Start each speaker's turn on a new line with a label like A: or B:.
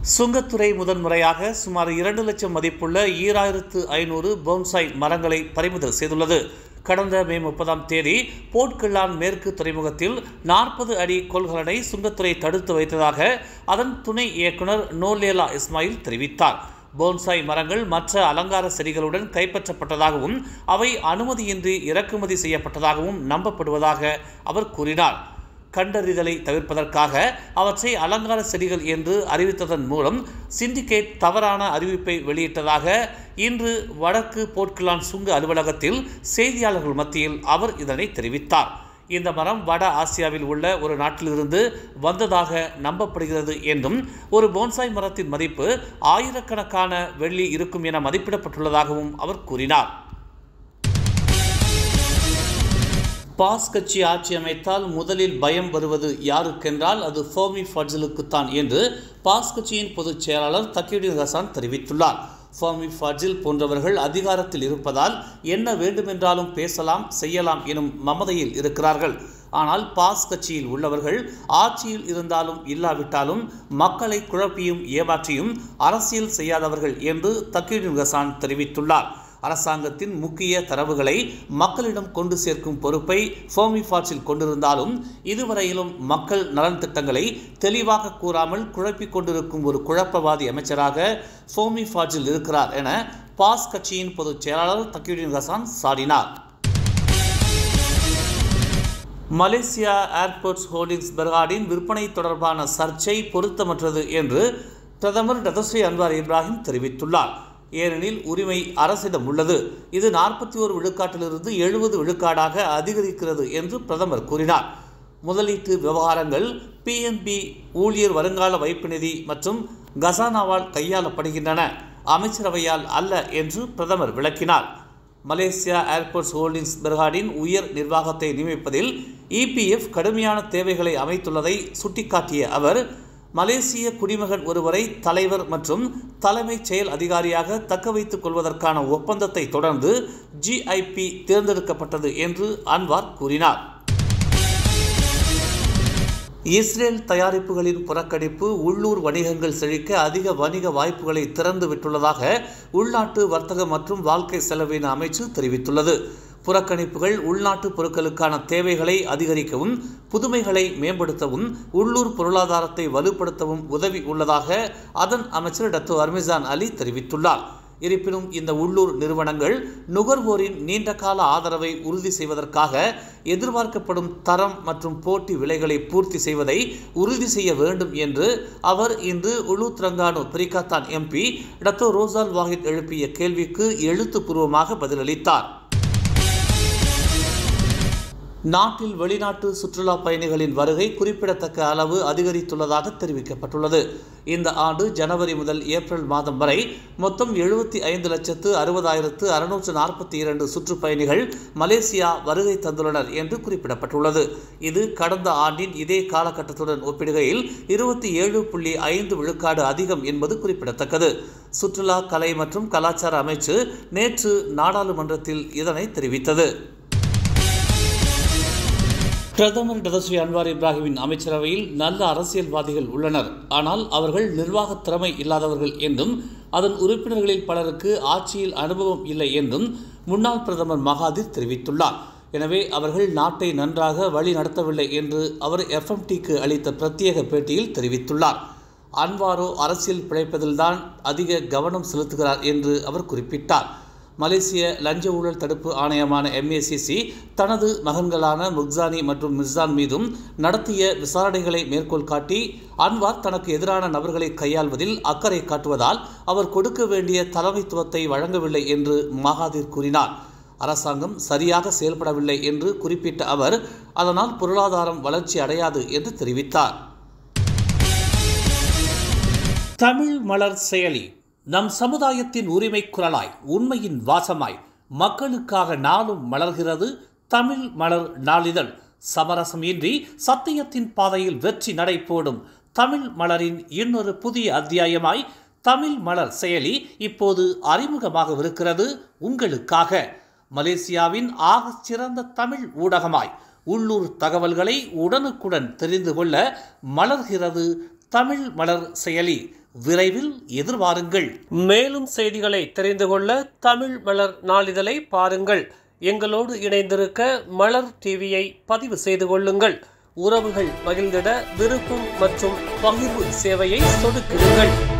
A: சுங்கத்துறை முதன்முறையாக சுமார் 2 லட்சம் மதிப்புள்ள 2500 போன்சாய் மரங்களை பறிமுதல் செய்துள்ளது. கடந்த மே 30ஆம் தேதி போர்ட் கிள்ளான் மேற்கு துறைமுகத்தில் 40 அடி கொள்கலனை சுங்கத்துறை தடுத்து வைத்ததாக அதன் துணை இயக்குனர் நோலேலா இஸ்மாயில் தெரிவித்தார். போன்சாய் மரங்கள் மற்ற அலங்கார செடிகளுடன் கைப்பற்றப்பட்டதாகவும் அவை அனுமதியின்றி இறக்குமதி செய்யப்பட்டதாகவும் நம்பப்படுவதாக அவர் கூறினார். கண்டறிதலை தவிர்ப்பதற்காக அவற்றை அலங்கார செடிகள் என்று அறிவித்ததன் மூலம் சிண்டிகேட் தவறான அறிவிப்பை வெளியிட்டதாக இன்று வடக்கு போர்ட் கிள்ளான் சுங்க அலுவலகத்தில் செய்தியாளர்கள் மத்தியில் அவர் இதனை தெரிவித்தார். இந்த மரம் வட ஆசியாவில் உள்ள ஒரு நாட்டிலிருந்து வந்ததாக நம்பப்படுகிறது என்றும் ஒரு போன்சாய் மரத்தின் மதிப்பு ஆயிரக்கணக்கான வெள்ளி இருக்கும் என மதிப்பிடப்பட்டுள்ளதாகவும் அவர் கூறினார். பாஸ் கட்சி ஆட்சி அமைத்தால் முதலில் பயம் வருவது யாருக்கென்றால் அது ஃபோமி ஃபட்ஜிலுக்குத்தான் என்று பாஸ் கட்சியின் பொதுச் செயலாளர் தக்கீயுதீன் ஹசன் தெரிவித்துள்ளார். ஃபோமி ஃபட்ஜில் போன்றவர்கள் அதிகாரத்தில் இருப்பதால் என்ன வேண்டுமென்றாலும் பேசலாம் செய்யலாம் எனும் மமதையில் இருக்கிறார்கள். ஆனால் பாஸ் கட்சியில் உள்ளவர்கள் ஆட்சியில் இருந்தாலும் இல்லாவிட்டாலும் மக்களை குழப்பியும் ஏமாற்றியும் அரசியல் செய்யாதவர்கள் என்று தக்கீயுதீன் ஹசன் தெரிவித்துள்ளார். அரசாங்கத்தின் முக்கிய தரவுகளை மக்களிடம் கொண்டு சேர்க்கும் பொறுப்பை ஃபோமி ஃபாட்ஜில் கொண்டிருந்தாலும் இதுவரையிலும் மக்கள் நலன் திட்டங்களை தெளிவாக கூறாமல் குழப்பிக் கொண்டிருக்கும் ஒரு குழப்பவாதி அமைச்சராக ஃபோமி ஃபாட்ஜில் இருக்கிறார் என பாஸ் கட்சியின் பொதுச் செயலாளர் தக்கீயுதீன் ஹசன் சாடினார். மலேசியா ஏர்போர்ட்ஸ் ஹோல்டிங்ஸ் பெர்ஹாடின் விற்பனை தொடர்பான சர்ச்சை பொருத்தமற்றது என்று பிரதமர் டத்தோஸ்ரீ அன்வார் இப்ராஹிம் தெரிவித்துள்ளார். ஏனெனில் உரிமை அரசிடம் உள்ளது. இது 41 விழுக்காட்டிலிருந்து 70 விழுக்காடாக அதிகரிக்கிறது என்று பிரதமர் கூறினார். முதலீட்டு விவகாரங்கள் PNB ஊழியர் வருங்கால வைப்பு நிதி மற்றும் கசானாவால் கையாளப்படுகின்றன, அமைச்சரவையால் அல்ல என்று பிரதமர் விளக்கினார். மலேசியா ஏர்போர்ட்ஸ் ஹோல்டிங்ஸ் பெர்ஹாடின் உயர் நிர்வாகத்தை நியமிப்பதில் EPF கடுமையான தேவைகளை அமைத்துள்ளதை சுட்டிக்காட்டிய அவர் மலேசிய குடிமகன் ஒருவரை தலைவர் மற்றும் தலைமைச் செயல் அதிகாரியாக தக்க வைத்துக் கொள்வதற்கான ஒப்பந்தத்தை தொடர்ந்து GIP தேர்ந்தெடுக்கப்பட்டது என்று அன்வார் கூறினார். இஸ்ரேல் தயாரிப்புகளின் புறக்கணிப்பு உள்ளூர் வணிகங்கள் செழிக்க அதிக வணிக வாய்ப்புகளை திறந்து விட்டுள்ளதாக உள்நாட்டு வர்த்தக மற்றும் வாழ்க்கை செலவின அமைச்சு தெரிவித்துள்ளது. புறக்கணிப்புகள் உள்நாட்டு பொருட்களுக்கான தேவைகளை அதிகரிக்கவும் புதுமைகளை மேம்படுத்தவும் உள்ளூர் பொருளாதாரத்தை வலுப்படுத்தவும் உதவி உள்ளதாக அதன் அமைச்சர் டத்தோ அர்மிசான் அலி தெரிவித்துள்ளார். இருப்பினும் இந்த உள்ளூர் நிறுவனங்கள் நுகர்வோரின் நீண்டகால ஆதரவை உறுதி செய்வதற்காக எதிர்பார்க்கப்படும் தரம் மற்றும் போட்டி விலைகளை பூர்த்தி செய்வதை உறுதி செய்ய வேண்டும் என்று அவர் இன்று உலு திரங்கானு பிரிகாத்தான் MP டத்தோ ரோசால் வாஹித் எழுப்பிய கேள்விக்கு எழுத்துப்பூர்வமாக பதிலளித்தார். நாட்டில் வெளிநாட்டு சுற்றுலா பயணிகளின் வருகை குறிப்பிடத்தக்க அளவு அதிகரித்துள்ளதாக தெரிவிக்கப்பட்டுள்ளது. இந்த ஆண்டு ஜனவரி முதல் ஏப்ரல் மாதம் வரை மொத்தம் 75,60,642 சுற்றுப்பயணிகள் மலேசியா வருகை தந்துள்ளனர் என்று குறிப்பிடப்பட்டுள்ளது. இது கடந்த ஆண்டின் இதே காலகட்டத்துடன் ஒப்பிடுகையில் 27.5 விழுக்காடு அதிகம் என்பது குறிப்பிடத்தக்கது. சுற்றுலா, கலை மற்றும் கலாச்சார அமைச்சு நேற்று நாடாளுமன்றத்தில் இதனை தெரிவித்தது. பிரதமர் டத்தோஸ்ரீ அன்வார் இப்ராஹிமின் அமைச்சரவையில் நல்ல அரசியல்வாதிகள் உள்ளனர், ஆனால் அவர்கள் நிர்வாக திறமை இல்லாதவர்கள் என்றும் அதன் உறுப்பினர்களில் பலருக்கு ஆட்சியில் அனுபவம் இல்லை என்றும் முன்னாள் பிரதமர் மகாதிர் தெரிவித்துள்ளார். எனவே அவர்கள் நாட்டை நன்றாக வழி நடத்தவில்லை என்று அவர் FMTக்கு அளித்த பிரத்யேக பேட்டியில் தெரிவித்துள்ளார். அன்வாரோ அரசியல் பிழைப்பதில்தான் அதிக கவனம் செலுத்துகிறார் என்று அவர் குறிப்பிட்டார். மலேசிய லஞ்ச ஊழல் தடுப்பு ஆணையமான MACC தனது மகன்களான முக்சானி மற்றும் மிர்சான் மீதும் நடத்திய விசாரணைகளை மேற்கோள் காட்டி அன்வார் தனக்கு எதிரான நபர்களை கையாள்வதில் அக்கறை காட்டுவதால் அவர் கொடுக்க வேண்டிய தலைமைத்துவத்தை வழங்கவில்லை என்று மகாதிர் கூறினார். அரசாங்கம் சரியாக செயல்படவில்லை என்று குறிப்பிட்ட அவர் அதனால் பொருளாதாரம் வளர்ச்சி அடையாது என்று தெரிவித்தார். தமிழ் மலர் செயலி நம் சமுதாயத்தின் உரிமை குரலாய் உண்மையின் வாசமாய் மக்களுக்காக நாளும் மலர்கிறது தமிழ் மலர் நாளிதழ். சமரசம் இன்றி சத்தியத்தின் பாதையில் வெற்றி நடை போடும் தமிழ் மலரின் இன்னொரு புதிய அத்தியாயமாய் தமிழ் மலர் செயலி இப்போது அறிமுகமாகவிருக்கிறது உங்களுக்காக. மலேசியாவின் ஆகச் சிறந்த தமிழ் ஊடகமாய் உள்ளூர் தகவல்களை உடனுக்குடன் தெரிந்து கொள்ள மலர்கிறது தமிழ் மலர் செயலி. விரைவில் எதிர்பாருங்கள். மேலும் செய்திகளை தெரிந்து கொள்ள தமிழ் மலர் நாளிதழை பாருங்கள். எங்களோடு இணைந்திருக்க மலர் டிவியை பதிவு செய்து கொள்ளுங்கள். உறவுகள் மகிழ்ந்திட விருப்பம் மற்றும் பகிர்வு சேவையை சொடுக்கிடுங்கள்.